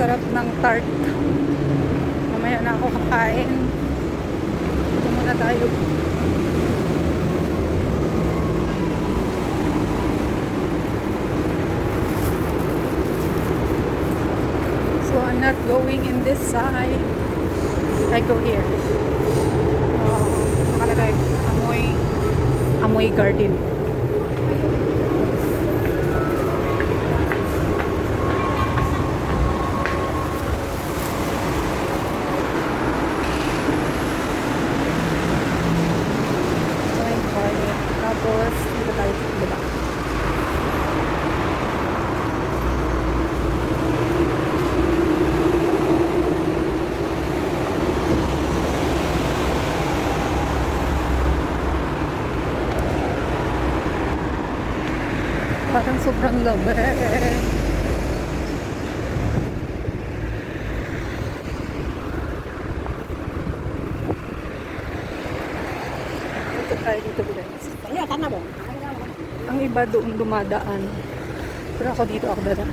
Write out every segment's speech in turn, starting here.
sarap ng tart. Mamaya na ako kakain. Ito muna tayo. So I'm not going in this side. I go here. Nakalagay amoy garden. Tapos, dito tayo sa baba. Parang sobrang labi. Dito tayo dito guys. Ang iba doon dumadaan. Pero ako dito ako dadaan.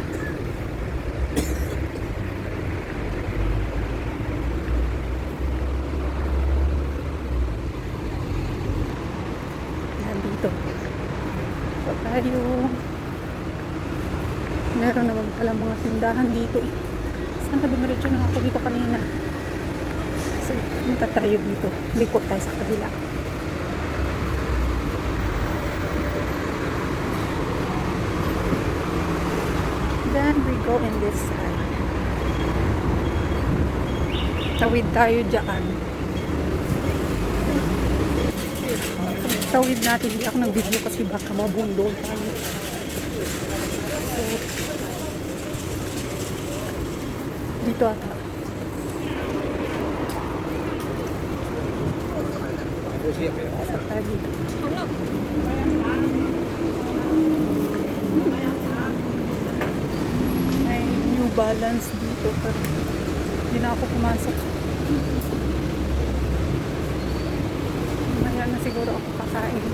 Yan dito. So tayo. Meron naman pala mga tindahan dito eh. Saan na dumiretso na ako dito kanina? So, punta tayo dito. Likot tayo sa kabila. Then we go in this side. Tawid tayo dyan. Tawid natin. Hindi ako nag-video kasi baka mabundol tayo. So, dito ata. Pasok tayo dito. May New Balance dito pero hindi na ako pumasok. Maya na siguro ako kakain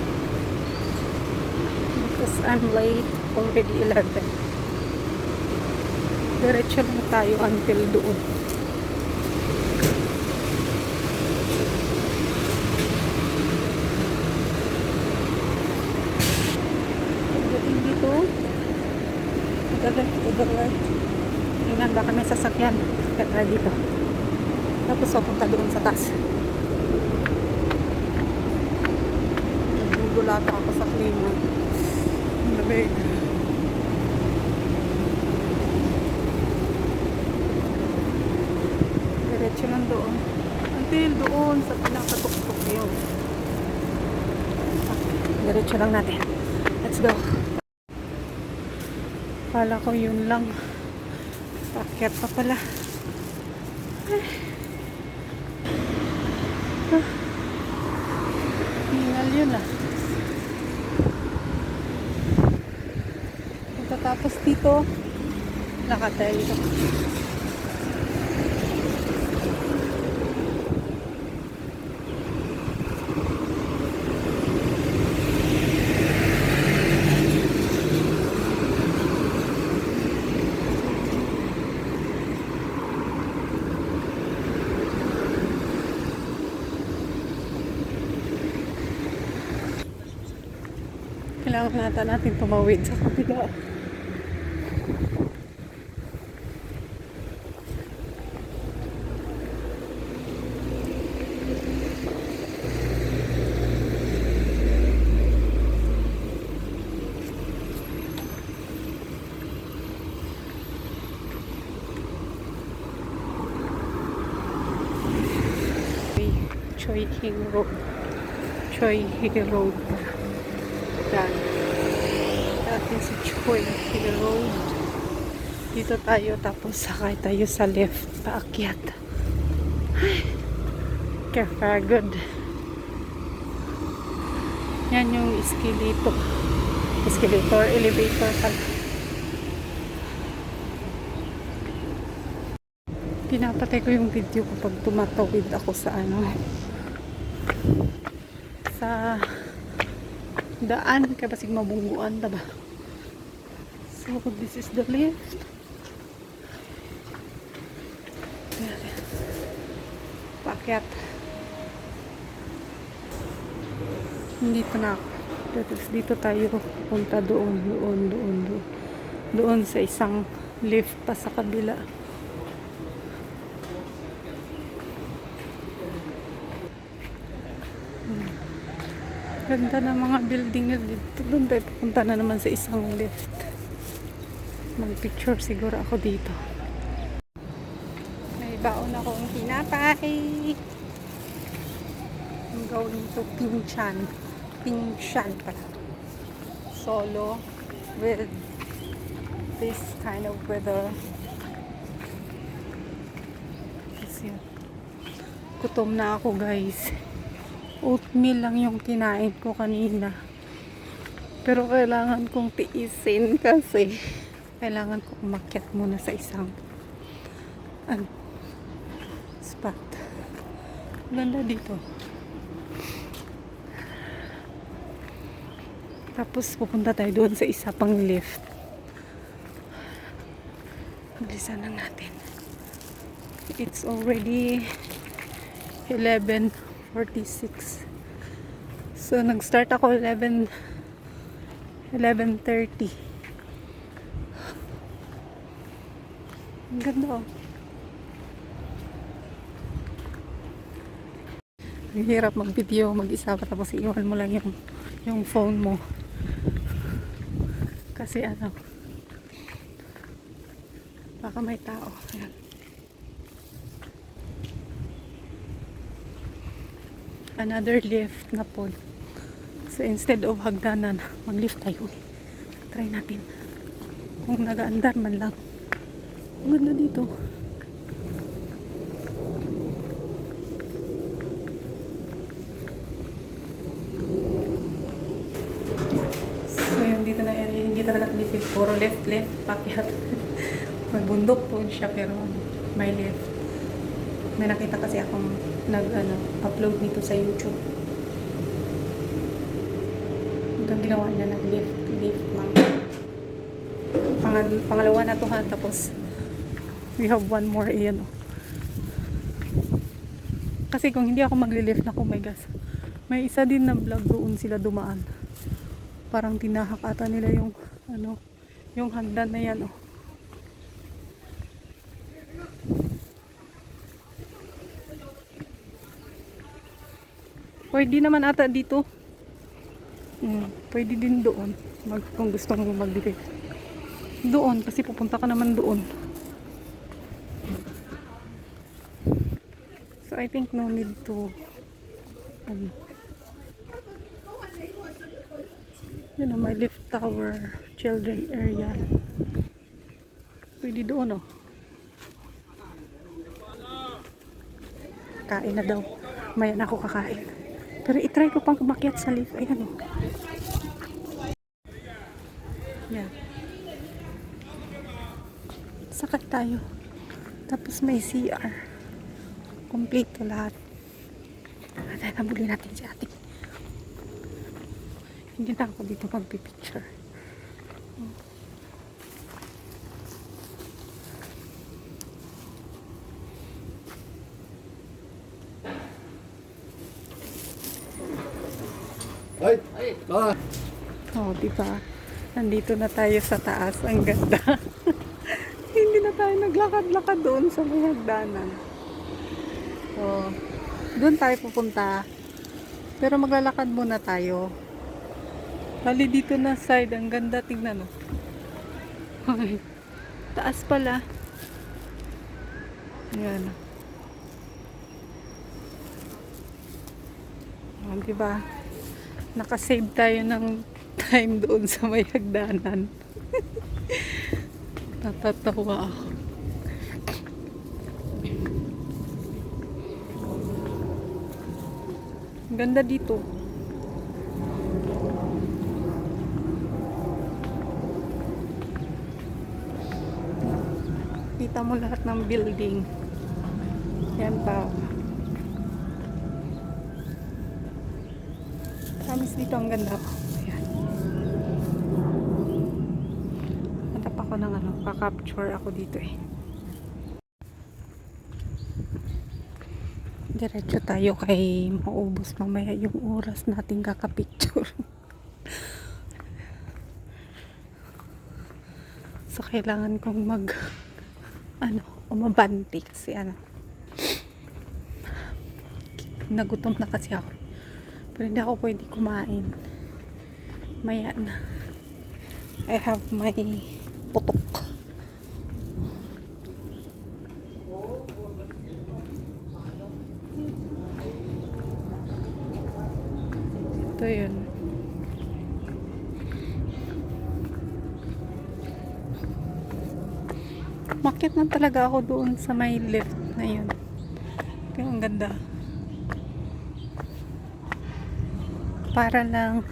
because I'm late, already 11. Diretso lang tayo until doon. Pagdating dito override. Tingnan baka may sasakyan. Kaya dito. Tapos papunta doon sa taas. Nagbubulata ako sa klima. Ang lamig. Diretso lang doon. Until doon sa pinakatuktok yun. Diretso lang natin. Let's go. Kala ko yun lang. Pakyat pa pala. Hingal yun ah. Tapos dito nakatay ito. Kailangan natin tumawid sa kabila. Choi Hing Road. Choi Hing Road. Yan. Dati si Choi Hing Road. Dito tayo tapos sakay tayo sa left paakyat. Ay, kapagod. Yan yung escalator, elevator pala. Pinapatay ko yung video ko pag tumatawid ako sa sa daan kaya basig mabungguan diba? So this is the lift. umakyat. Dito na ako. Tapos dito tayo punta doon sa isang lift pa sa kabila. Ganda ng mga building na dito. Doon tayo pupunta na naman sa isang lift. Mag-picture siguro ako dito. May baon akong tinapay. I'm going to Pingshan. Pingshan pala. Solo with this kind of weather. Kasi gutom na ako, guys. Oatmeal lang yung kinain ko kanina. Pero kailangan kong tiisin kasi kailangan ko umakyat muna sa isang spot. Ganda dito. Tapos pupunta tayo doon sa isa pang lift. Bilisan lang natin. It's already 11:46. So nag-start ako 11:30. Ang ganda, oh. Ang hirap mag-video mag-isa tapos iwan mo lang yung phone mo. Kasi baka may tao. Ayan. Another lift na po. So instead of hagdanan, mag-lift tayo. Try natin. Kung nagaandar man lang. Ang ganda dito. So yun, dito na hindi talaga lift. Puro left, pakyat. May bundok po siya pero may lift. May nakita kasi akong upload dito sa YouTube. Itong ginawa niya lift man. Pangalawa na to ha, tapos we have one more, ayan, oh. Kasi kung hindi ako magli-lift na, oh my gosh, may isa din na vlog doon sila dumaan. Parang tinahak ata nila yung hagdan na yan, oh. Pwede naman ata dito. Pwede din doon. Kung gusto mo mag-lift. Doon, kasi pupunta ka naman doon. So, I think no need to my lift tower, children area. Pwede doon, oh. Kain na daw. Mayan ako kakain. Pero itry ko pang umakyat sa lift. Ayan, oh. Yan. Sakay tayo. Tapos may CR. Complete to lahat. At nabuli natin si ate. Hindi na ako dito magpipicture. Oh, diba? Nandito na tayo sa taas. Ang ganda. Hindi na tayo naglakad-lakad doon sa may hagdanan. So, doon tayo pupunta. Pero maglalakad muna tayo. Bali dito na side. Ang ganda. Tingnan, oh. Taas pala. Ayan. Oh, diba? Nakasave tayo ng time doon sa may hagdanan. Natatawa ako. Ang ganda dito. Kita mo lahat ng building. Yan pa. Promise dito ang ganda ko. Ayan. Natap ako ng pa-capture ako dito eh. Diretso tayo kay maubos mamaya yung oras nating kakapicture. So, kailangan kong umabante kasi nagutom na kasi ako. Pero hindi ako pwede kumain. Maya na. I have my putok. Ito yun. Umakyat na talaga ako doon sa may lift na yun. Pero ang ganda. Para lang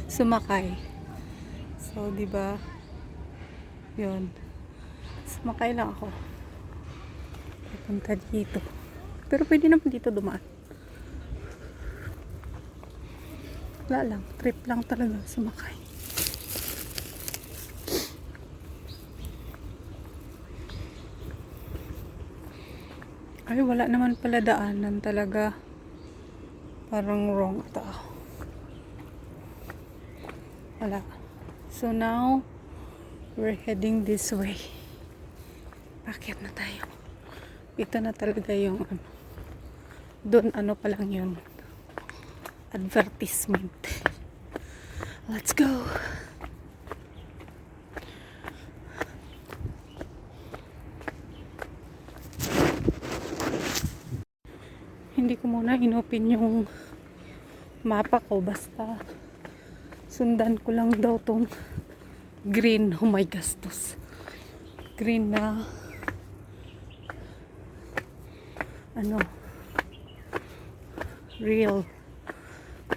sumakay. So, di ba? Yun. Sumakay lang ako. Pupunta dito. Pero pwede naman dito dumaan. Wala lang. Trip lang talaga sumakay. Ay, wala naman pala daanan talaga. Parang wrong ito. Wala. So now, we're heading this way. Pakyat na tayo. Ito na talaga yung doon pa lang yun. Advertisement. Let's go! Hindi ko muna inopen yung mapa ko, basta sundan ko lang daw tong green. Oh my gastos, green na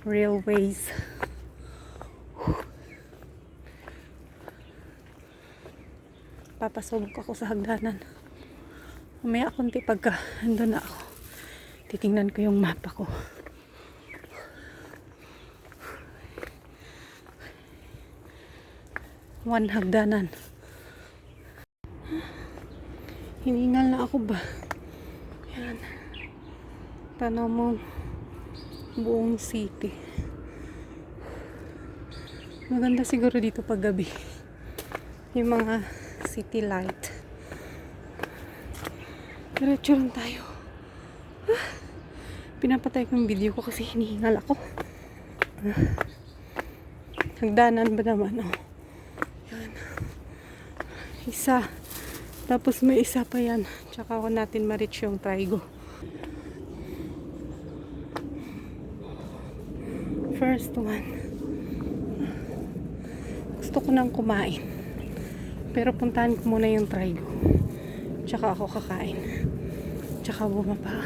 railways. Papasubok ako sa hagdanan mamaya konti pagka andun na ako. Titingnan ko yung mapa ko. One hagdanan. Hiningal na ako ba? Yan. Tanaw mo buong city. Maganda siguro dito pag gabi. Yung mga city light. Diretso lang tayo. Pinapatay ko yung video ko kasi hinihingal ako. Hagdanan ba naman? Oh. Yan. Isa. Tapos may isa pa yan. Tsaka ako natin ma-reach yung Trigo. First one. Gusto ko nang kumain. Pero puntahan ko muna yung Trigo. Tsaka ako kakain. Tsaka bumaba.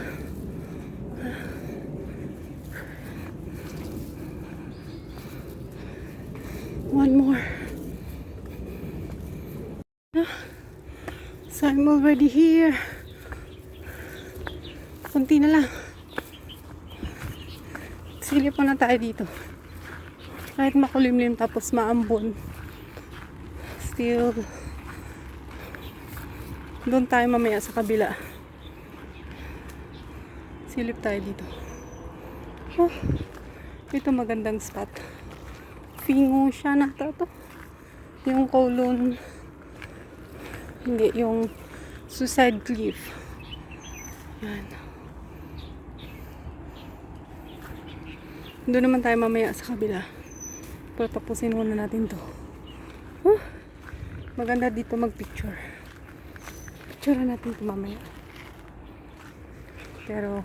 One more. So I'm already here. Kunti na lang. Silip na tayo dito. Kahit makulimlim tapos maambon. Still. Doon tayo mamaya sa kabila. Silip tayo dito. Oh, ito magandang spot. Fingo siya na to. Yung Kowloon. Hindi, yung Suicide Cliff. Yan. Doon naman tayo mamaya sa kabila. Pero tapusin muna natin to. Maganda dito mag-picture. Picture natin ito mamaya. Pero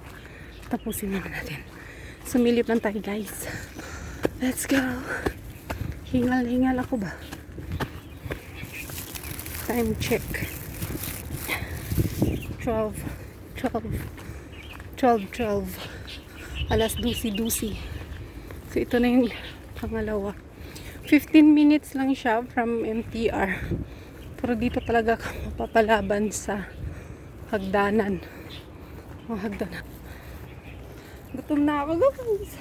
tapusin muna natin. Sumilip lang tayo, guys. Let's go. Hingal ako ba? Time check. 12. Alas 12. So ito na yung pangalawa. 15 minutes lang siya from MTR. Pero dito talaga ka mapapalaban sa hagdanan. Hagdanan. Gutom na ako, guys.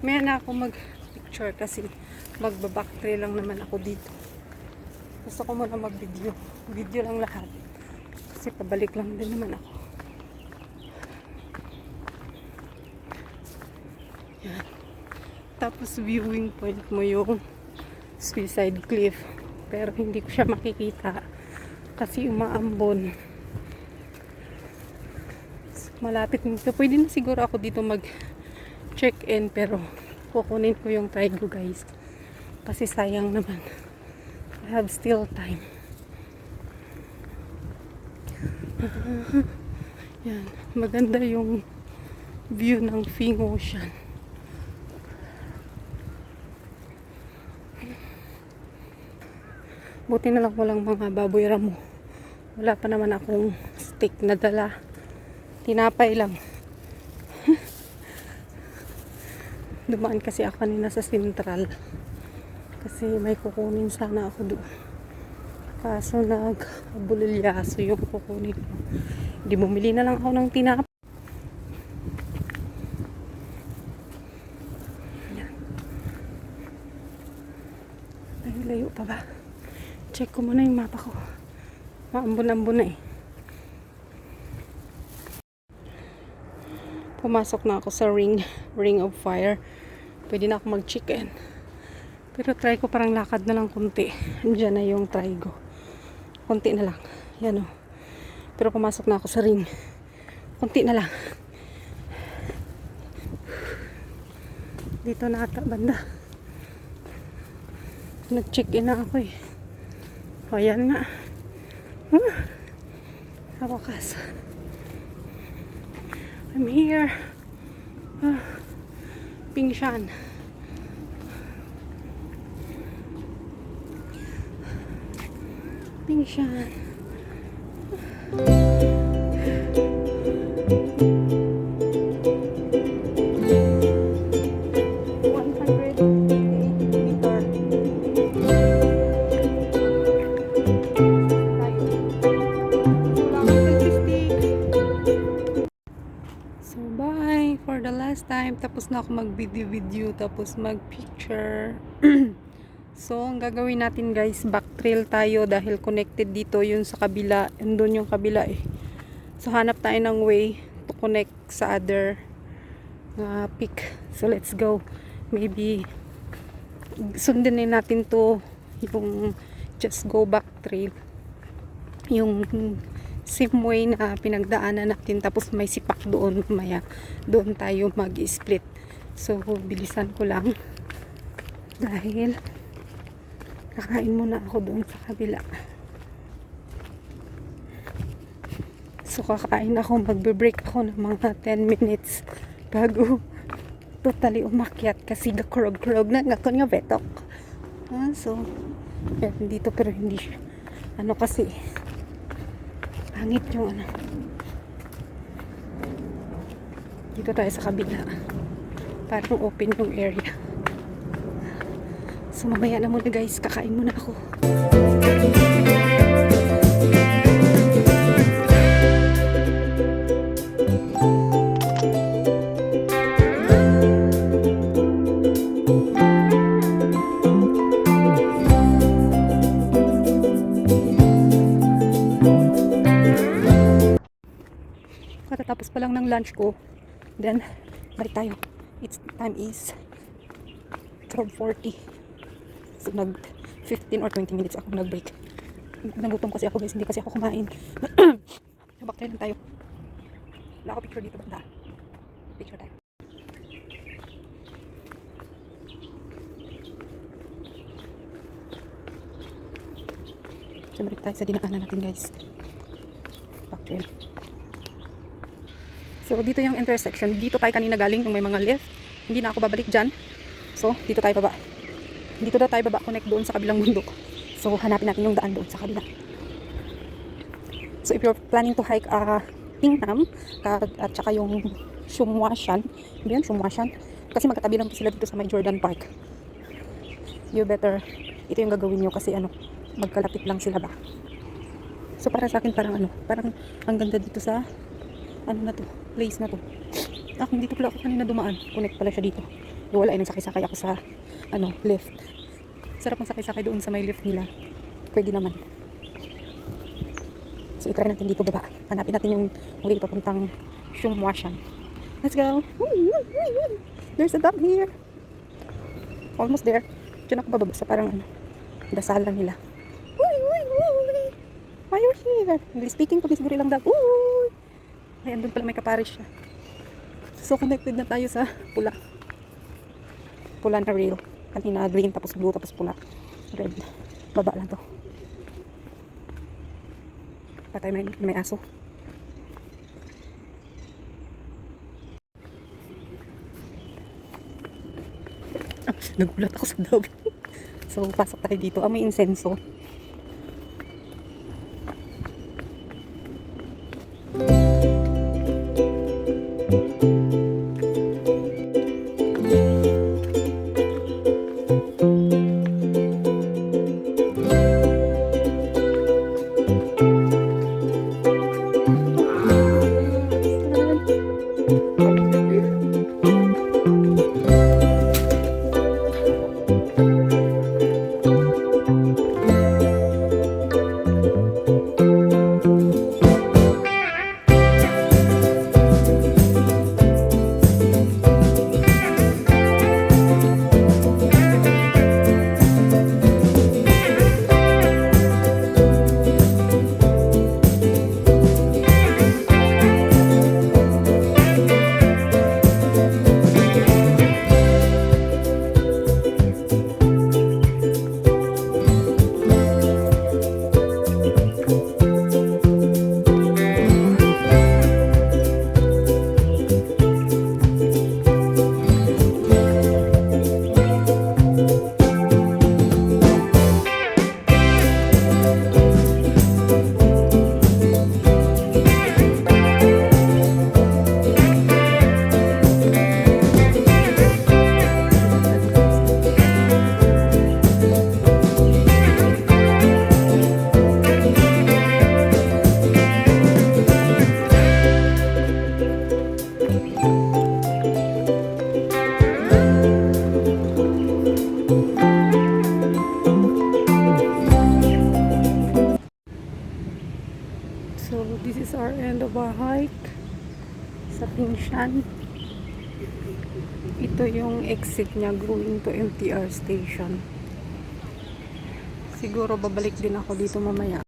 Maya na ako mag-picture kasi magbabacktrail lang naman ako dito. Gusto ko muna mag-video. Video lang lahat. Kasi pabalik lang din naman ako. Tapos viewing point mo yung Suicide Cliff. Pero hindi ko siya makikita kasi umaambon. Malapit nito. Pwede na siguro ako dito mag check-in pero kukunin ko yung Trigo guys. Kasi sayang naman. I have still time. Yan. Maganda yung view ng Fing Ocean. Buti na lang walang mga baboy ramo. Wala pa naman akong steak na dala. Tinapay lang. Dumaan kasi ako kanina sa Central. Kasi may kukunin sana ako doon. Kaso nag-bulilyaso yung kukunin ko. Hindi, bumili na lang ako ng tinapay. Ay, layo pa ba? Check ko muna yung mapa ko. Maambon-ambon na eh. Pumasok na ako sa ring of fire. Pwede na ako mag-chicken. Pero try ko parang lakad na lang kunti. Andiyan na yung Trigo. Kunti na lang. Yan o. Pero pumasok na ako sa ring. Kunti na lang. Dito na ata banda. Nag-check-in na ako eh. O yan nga. Wakas. I'm here. Pingshan. Pingshan. For the last time, tapos na ako mag-video, tapos mag-picture. So, ang gagawin natin guys, back trail tayo dahil connected dito yun sa kabila. Yun doon yung kabila eh. So, hanap tayo ng way to connect sa other peak. So, let's go. Maybe, sundin na natin to yung just go back trail. Yung same way na pinagdaanan natin, tapos may sipak doon, maya doon tayo mag-split. So bilisan ko lang dahil kakain muna ako doon sa kabila. So kakain ako, magbe-break ako ng mga 10 minutes bago totally umakyat kasi gakurog-kurog na ako nga betok. So dito pero hindi siya ano kasi pangit yung ano. Dito tayo sa kabila. Parang open yung area. So mamaya na muna guys. Kakain muna ako. Katatapos pa lang ng lunch ko. Then, balik tayo. It's time is 12:40. So, 15 or 20 minutes ako nag-break. Nagutom kasi ako guys. Hindi kasi ako kumain. Back tayo lang tayo. Wala ako picture dito banda. Picture tayo. So, balik tayo sa dinaanan natin guys. Back tayo. So, dito yung intersection. Dito tayo kanina galing yung may mga lift. Hindi na ako babalik dyan. So, dito tayo baba. Dito daw tayo baba. Connect doon sa kabilang bundok. So, hanapin natin yung daan doon sa kabila. So, if you're planning to hike Tingham at saka yung Shumwashan. Hindi yan, Shumwashan. Kasi magkatabi lang sila dito sa may Jordan Park. You better, ito yung gagawin nyo kasi ano, magkalapit lang sila ba. So, para sa akin parang ano, parang ang ganda dito sa ano na to, place na to. Dito pala ako kanina dumaan. Connect pala siya dito. Wala ay nagsakay-sakay ako sa ano, lift. Sarap ng sakay-sakay doon sa may lift nila. Pwede naman. So, itry natin dito baba. Hanapin natin yung way papuntang Shumwashan. Let's go! There's a dog here! Almost there. Diyan ako bababa sa parang ano, dasalan nila. Uy, uy, uy. Why are you here? English speaking to Miss Gurilang Dag. Uy. Ay, andun pala may kaparish siya. So, connected na tayo sa pula. Pula na rail. Kanina green, tapos blue, tapos pula. Red. Baba lang to. Patay may aso. Nagulat ako sa dog. So, pasok tayo dito. May insenso. So, this is our end of our hike sa Pingshan. Ito yung exit niya going to MTR station. Siguro babalik din ako dito mamaya.